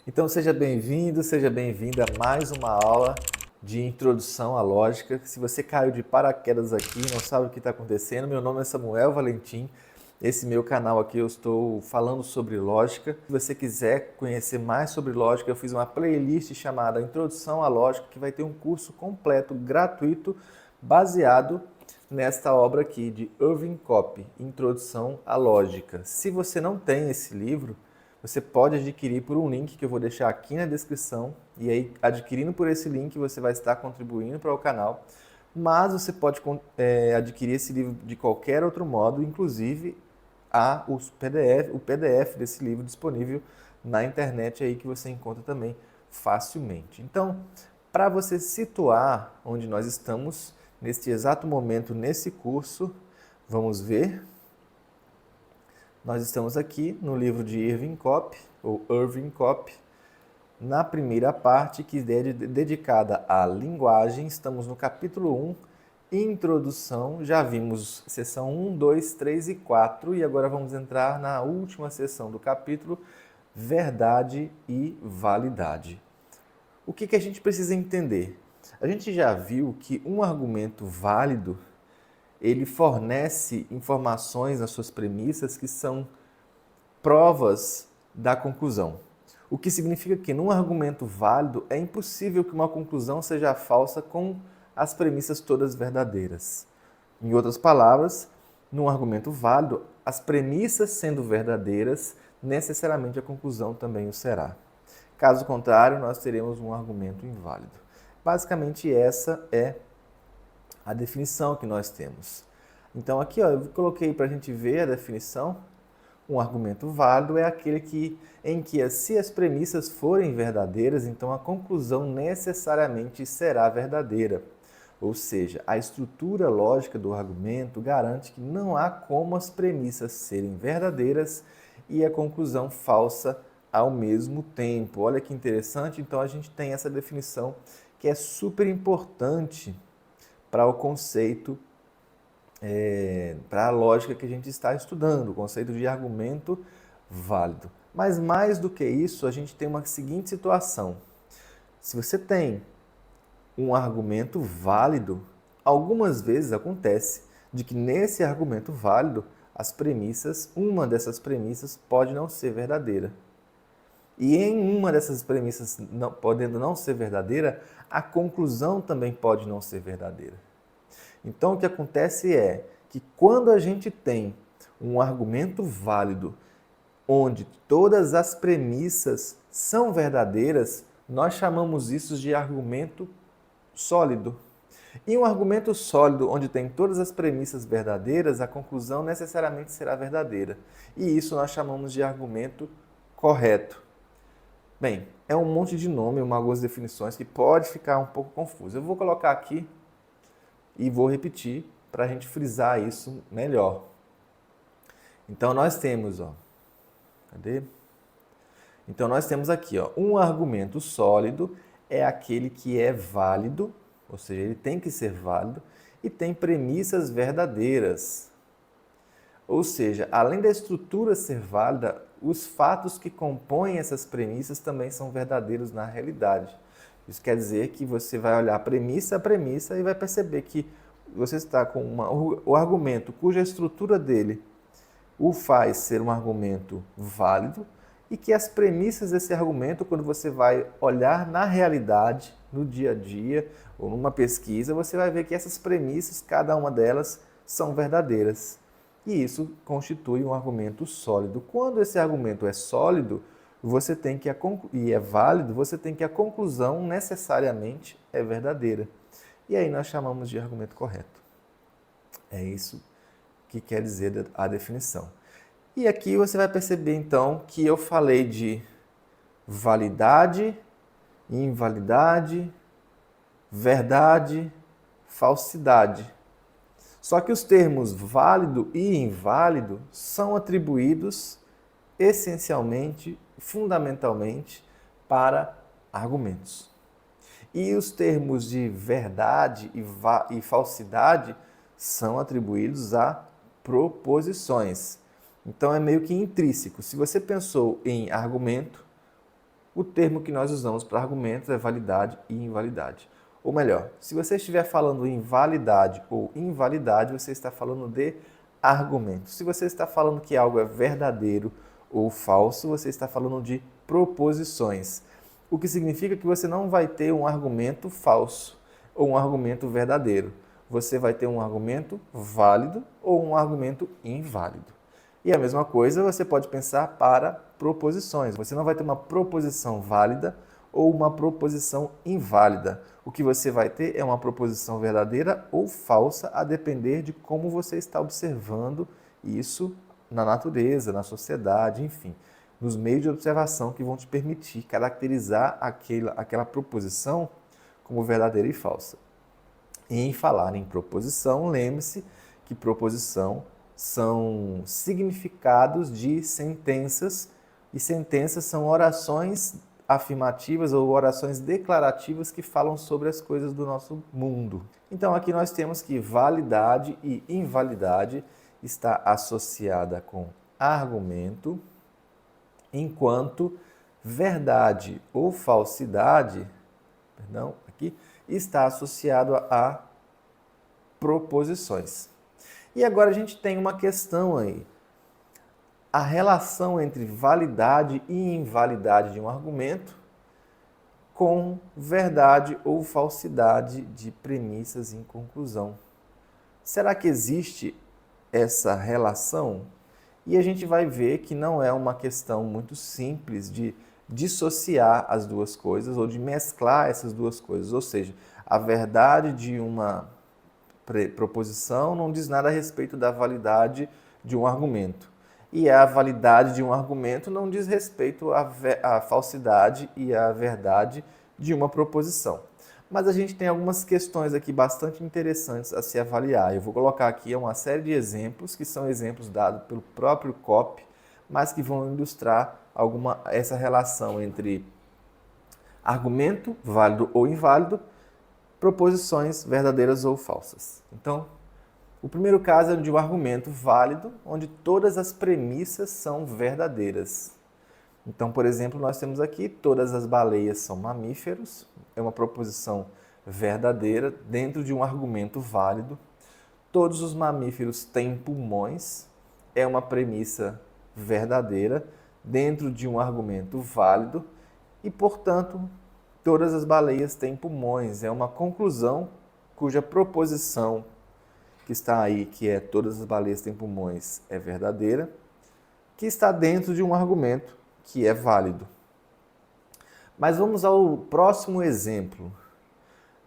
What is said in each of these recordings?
Então seja bem-vindo, seja bem-vinda a mais uma aula de introdução à lógica. Se você caiu de paraquedas aqui, não sabe o que está acontecendo, meu nome é Samuel Valentim. Esse meu canal aqui eu estou falando sobre lógica. Se você quiser conhecer mais sobre lógica, eu fiz uma playlist chamada Introdução à Lógica, que vai ter um curso completo, gratuito, baseado nesta obra aqui de Irving Kopp, Introdução à Lógica. Se você não tem esse livro, você pode adquirir por um link que eu vou deixar aqui na descrição, e aí adquirindo por esse link você vai estar contribuindo para o canal, mas você pode adquirir esse livro de qualquer outro modo, inclusive há o PDF desse livro disponível na internet aí que você encontra também facilmente. Então, para você situar onde nós estamos neste exato momento nesse curso, vamos ver. Nós estamos aqui no livro de Irving Kopp, ou Irving Kopp, na primeira parte, que é dedicada à linguagem. Estamos no capítulo 1, Introdução. Já vimos seção 1, 2, 3 e 4, e agora vamos entrar na última seção do capítulo, Verdade e Validade. O que a gente precisa entender? A gente já viu que um argumento válido ele fornece informações nas suas premissas que são provas da conclusão. O que significa que, num argumento válido, é impossível que uma conclusão seja falsa com as premissas todas verdadeiras. Em outras palavras, num argumento válido, as premissas sendo verdadeiras, necessariamente a conclusão também o será. Caso contrário, nós teremos um argumento inválido. Basicamente, essa é a definição que nós temos. Então aqui eu coloquei para a gente ver a definição. Um argumento válido é aquele em que, se as premissas forem verdadeiras, então a conclusão necessariamente será verdadeira. Ou seja, a estrutura lógica do argumento garante que não há como as premissas serem verdadeiras e a conclusão falsa ao mesmo tempo. Olha que interessante, então a gente tem essa definição que é super importante para o conceito, para a lógica que a gente está estudando, o conceito de argumento válido. Mas mais do que isso, a gente tem uma seguinte situação. Se você tem um argumento válido, algumas vezes acontece de que nesse argumento válido, uma dessas premissas pode não ser verdadeira. E em uma dessas premissas podendo não ser verdadeira, a conclusão também pode não ser verdadeira. Então, o que acontece é que quando a gente tem um argumento válido, onde todas as premissas são verdadeiras, nós chamamos isso de argumento sólido. E um argumento sólido, onde tem todas as premissas verdadeiras, a conclusão necessariamente será verdadeira. E isso nós chamamos de argumento correto. Bem, é um monte de nome, algumas definições que pode ficar um pouco confuso. Eu vou colocar aqui e vou repetir para a gente frisar isso melhor. Então nós temos, cadê? Então nós temos aqui, um argumento sólido é aquele que é válido, ou seja, ele tem que ser válido e tem premissas verdadeiras. Ou seja, além da estrutura ser válida, os fatos que compõem essas premissas também são verdadeiros na realidade. Isso quer dizer que você vai olhar premissa a premissa e vai perceber que você está com o argumento cuja estrutura dele o faz ser um argumento válido e que as premissas desse argumento, quando você vai olhar na realidade, no dia a dia ou numa pesquisa, você vai ver que essas premissas, cada uma delas, são verdadeiras. E isso constitui um argumento sólido. Quando esse argumento é sólido, e é válido, você tem que a conclusão necessariamente é verdadeira. E aí nós chamamos de argumento correto. É isso que quer dizer a definição. E aqui você vai perceber então que eu falei de validade, invalidade, verdade, falsidade. Só que os termos válido e inválido são atribuídos essencialmente, fundamentalmente, para argumentos. E os termos de verdade e falsidade são atribuídos a proposições. Então é meio que intrínseco. Se você pensou em argumento, O termo que nós usamos para argumentos é validade e invalidade. Ou melhor, se você estiver falando em validade ou invalidade, você está falando de argumentos. Se você está falando que algo é verdadeiro ou falso, você está falando de proposições. O que significa que você não vai ter um argumento falso ou um argumento verdadeiro. Você vai ter um argumento válido ou um argumento inválido. E a mesma coisa você pode pensar para proposições. Você não vai ter uma proposição válida ou uma proposição inválida. O que você vai ter é uma proposição verdadeira ou falsa, a depender de como você está observando isso na natureza, na sociedade, enfim, nos meios de observação que vão te permitir caracterizar aquela proposição como verdadeira e falsa. E em falar em proposição, lembre-se que proposição são significados de sentenças, e sentenças são orações afirmativas ou orações declarativas que falam sobre as coisas do nosso mundo. Então aqui nós temos que validade e invalidade está associada com argumento, enquanto verdade ou falsidade, aqui está associado a proposições. E agora a gente tem uma questão aí. A relação entre validade e invalidade de um argumento com verdade ou falsidade de premissas em conclusão. Será que existe essa relação? E a gente vai ver que não é uma questão muito simples de dissociar as duas coisas ou de mesclar essas duas coisas. Ou seja, a verdade de uma proposição não diz nada a respeito da validade de um argumento. E a validade de um argumento não diz respeito à falsidade e à verdade de uma proposição. Mas a gente tem algumas questões aqui bastante interessantes a se avaliar. Eu vou colocar aqui uma série de exemplos, que são exemplos dados pelo próprio Kopp, mas que vão ilustrar essa relação entre argumento, válido ou inválido, proposições verdadeiras ou falsas. Então, o primeiro caso é de um argumento válido, onde todas as premissas são verdadeiras. Então, por exemplo, nós temos aqui todas as baleias são mamíferos, é uma proposição verdadeira dentro de um argumento válido. Todos os mamíferos têm pulmões, é uma premissa verdadeira dentro de um argumento válido e, portanto, todas as baleias têm pulmões, é uma conclusão cuja proposição que está aí, que é todas as baleias têm pulmões, é verdadeira, que está dentro de um argumento que é válido. Mas vamos ao próximo exemplo.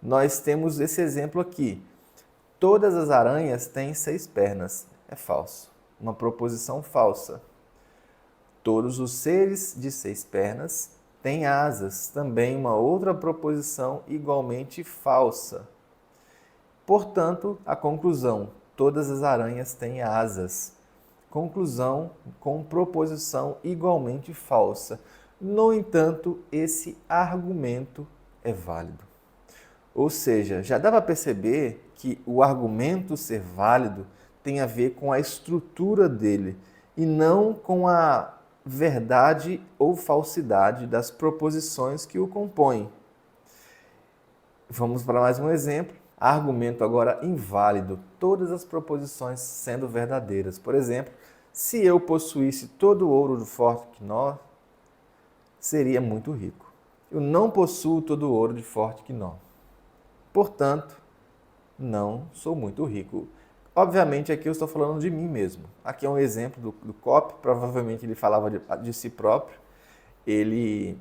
Nós temos esse exemplo aqui. Todas as aranhas têm 6 pernas. É falso. Uma proposição falsa. Todos os seres de 6 pernas têm asas. Também uma outra proposição igualmente falsa. Portanto, a conclusão, todas as aranhas têm asas. Conclusão com proposição igualmente falsa. No entanto, esse argumento é válido. Ou seja, já dá para perceber que o argumento ser válido tem a ver com a estrutura dele e não com a verdade ou falsidade das proposições que o compõem. Vamos para mais um exemplo. Argumento agora inválido, todas as proposições sendo verdadeiras. Por exemplo, se eu possuísse todo o ouro do Forte Quinó, seria muito rico. Eu não possuo todo o ouro de Forte Quinó. Portanto, não sou muito rico. Obviamente, aqui eu estou falando de mim mesmo. Aqui é um exemplo do Kopp, provavelmente ele falava de si próprio. Ele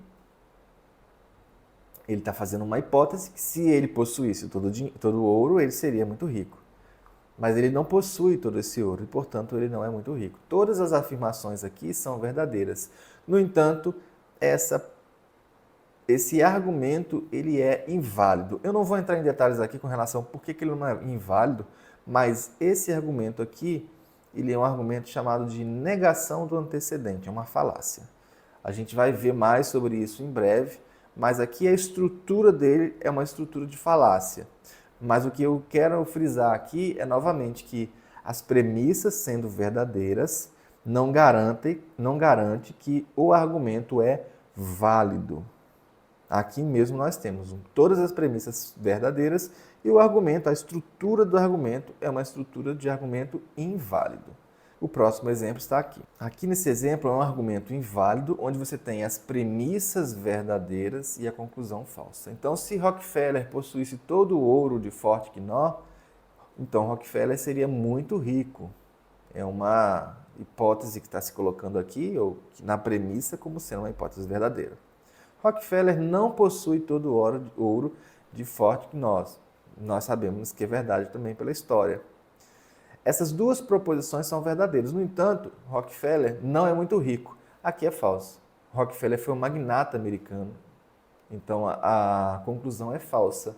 está fazendo uma hipótese que se ele possuísse todo o ouro, ele seria muito rico. Mas ele não possui todo esse ouro e, portanto, ele não é muito rico. Todas as afirmações aqui são verdadeiras. No entanto, esse argumento ele é inválido. Eu não vou entrar em detalhes aqui com relação a por que ele não é inválido, mas esse argumento aqui, ele é um argumento chamado de negação do antecedente, é uma falácia. A gente vai ver mais sobre isso em breve, mas aqui a estrutura dele é uma estrutura de falácia. Mas o que eu quero frisar aqui é novamente que as premissas sendo verdadeiras não garante que o argumento é válido. Aqui mesmo nós temos todas as premissas verdadeiras e o argumento, a estrutura do argumento é uma estrutura de argumento inválido. O próximo exemplo está aqui. Aqui nesse exemplo é um argumento inválido, onde você tem as premissas verdadeiras e a conclusão falsa. Então, se Rockefeller possuísse todo o ouro de Fort Knox, então Rockefeller seria muito rico. É uma hipótese que está se colocando aqui, ou na premissa, como sendo uma hipótese verdadeira. Rockefeller não possui todo o ouro de Fort Knox. Nós sabemos que é verdade também pela história. Essas duas proposições são verdadeiras. No entanto, Rockefeller não é muito rico. Aqui é falso. Rockefeller foi um magnata americano. Então a conclusão é falsa.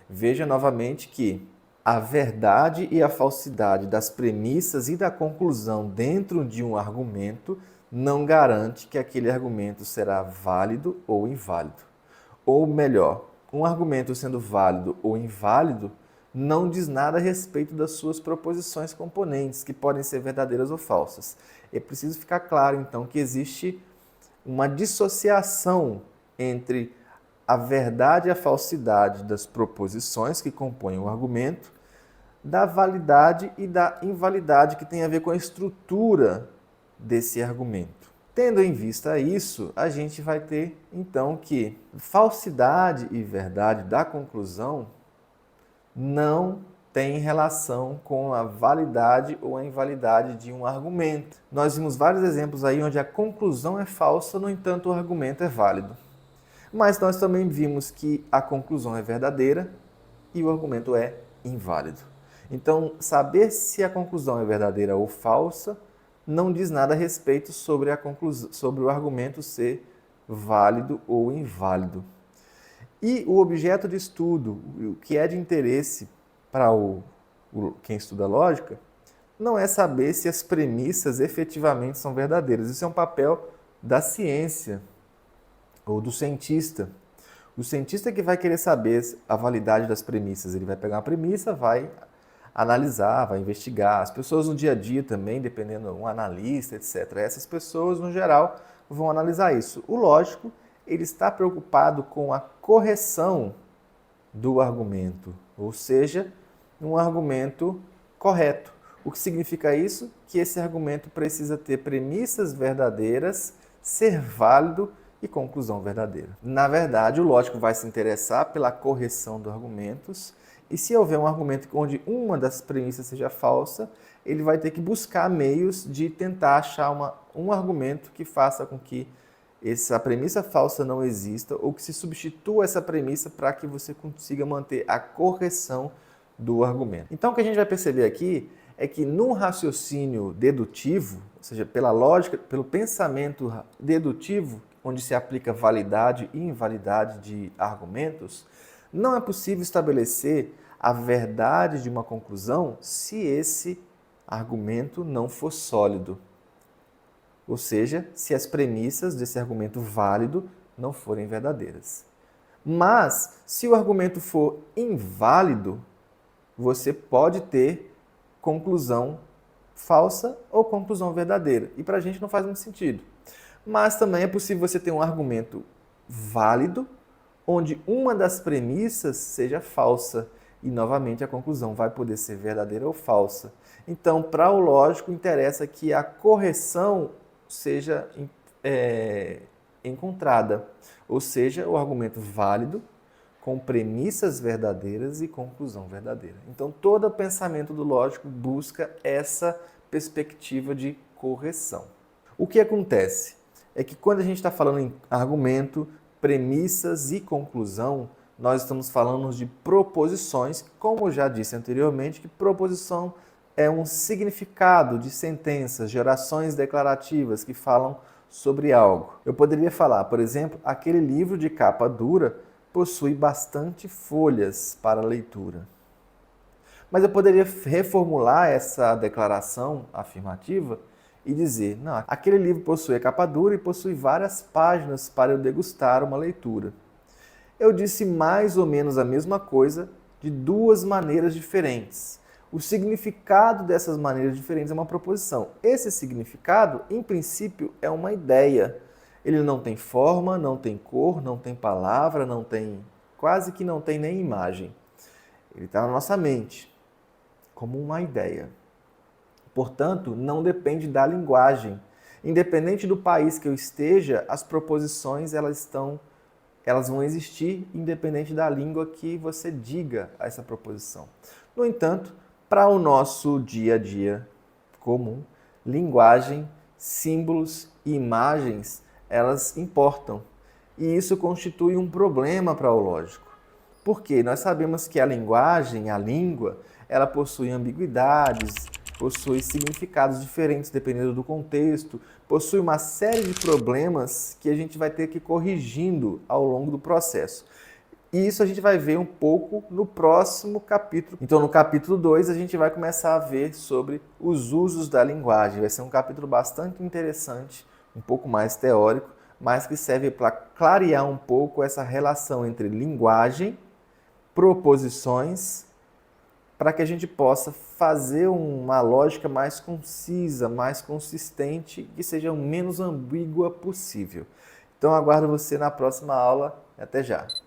Veja novamente que a verdade e a falsidade das premissas e da conclusão dentro de um argumento não garante que aquele argumento será válido ou inválido. Ou melhor, um argumento sendo válido ou inválido não diz nada a respeito das suas proposições componentes, que podem ser verdadeiras ou falsas. É preciso ficar claro, então, que existe uma dissociação entre a verdade e a falsidade das proposições que compõem o argumento, da validade e da invalidade que tem a ver com a estrutura desse argumento. Tendo em vista isso, a gente vai ter então que falsidade e verdade da conclusão não tem relação com a validade ou a invalidade de um argumento. Nós vimos vários exemplos aí onde a conclusão é falsa, no entanto o argumento é válido. Mas nós também vimos que a conclusão é verdadeira e o argumento é inválido. Então, saber se a conclusão é verdadeira ou falsa não diz nada a respeito sobre o argumento ser válido ou inválido. E o objeto de estudo, o que é de interesse para quem estuda lógica, não é saber se as premissas efetivamente são verdadeiras. Isso é um papel da ciência ou do cientista. O cientista que vai querer saber a validade das premissas. Ele vai pegar uma premissa, vai analisar, vai investigar. As pessoas no dia a dia também, dependendo, um analista, etc. Essas pessoas, no geral, vão analisar isso. O lógico, ele está preocupado com a correção do argumento, ou seja, um argumento correto. O que significa isso? Que esse argumento precisa ter premissas verdadeiras, ser válido e conclusão verdadeira. Na verdade, o lógico vai se interessar pela correção dos argumentos, e se houver um argumento onde uma das premissas seja falsa, ele vai ter que buscar meios de tentar achar um argumento que faça com que essa premissa falsa não exista ou que se substitua essa premissa para que você consiga manter a correção do argumento. Então, o que a gente vai perceber aqui é que num raciocínio dedutivo, ou seja, pela lógica, pelo pensamento dedutivo, onde se aplica validade e invalidade de argumentos, não é possível estabelecer a verdade de uma conclusão se esse argumento não for sólido. Ou seja, se as premissas desse argumento válido não forem verdadeiras. Mas, se o argumento for inválido, você pode ter conclusão falsa ou conclusão verdadeira. E para a gente não faz muito sentido. Mas também é possível você ter um argumento válido, onde uma das premissas seja falsa. E, novamente, a conclusão vai poder ser verdadeira ou falsa. Então, para o lógico, interessa que a correção seja encontrada, ou seja, o argumento válido com premissas verdadeiras e conclusão verdadeira. Então, todo pensamento do lógico busca essa perspectiva de correção. O que acontece é que quando a gente está falando em argumento, premissas e conclusão, nós estamos falando de proposições, como eu já disse anteriormente, que proposição é um significado de sentenças, de orações declarativas que falam sobre algo. Eu poderia falar, por exemplo, aquele livro de capa dura possui bastante folhas para leitura. Mas eu poderia reformular essa declaração afirmativa e dizer, não, aquele livro possui a capa dura e possui várias páginas para eu degustar uma leitura. Eu disse mais ou menos a mesma coisa de duas maneiras diferentes. O significado dessas maneiras diferentes é uma proposição. Esse significado, em princípio, é uma ideia. Ele não tem forma, não tem cor, não tem palavra, quase que não tem nem imagem. Ele está na nossa mente, como uma ideia. Portanto, não depende da linguagem. Independente do país que eu esteja, as proposições elas vão existir independente da língua que você diga a essa proposição. No entanto, para o nosso dia a dia comum, linguagem, símbolos e imagens, elas importam. E isso constitui um problema para o lógico. Porque nós sabemos que a linguagem, a língua, ela possui ambiguidades, possui significados diferentes dependendo do contexto, possui uma série de problemas que a gente vai ter que ir corrigindo ao longo do processo. E isso a gente vai ver um pouco no próximo capítulo. Então, no capítulo 2, a gente vai começar a ver sobre os usos da linguagem. Vai ser um capítulo bastante interessante, um pouco mais teórico, mas que serve para clarear um pouco essa relação entre linguagem, proposições, para que a gente possa fazer uma lógica mais concisa, mais consistente, que seja o menos ambígua possível. Então, aguardo você na próxima aula. Até já!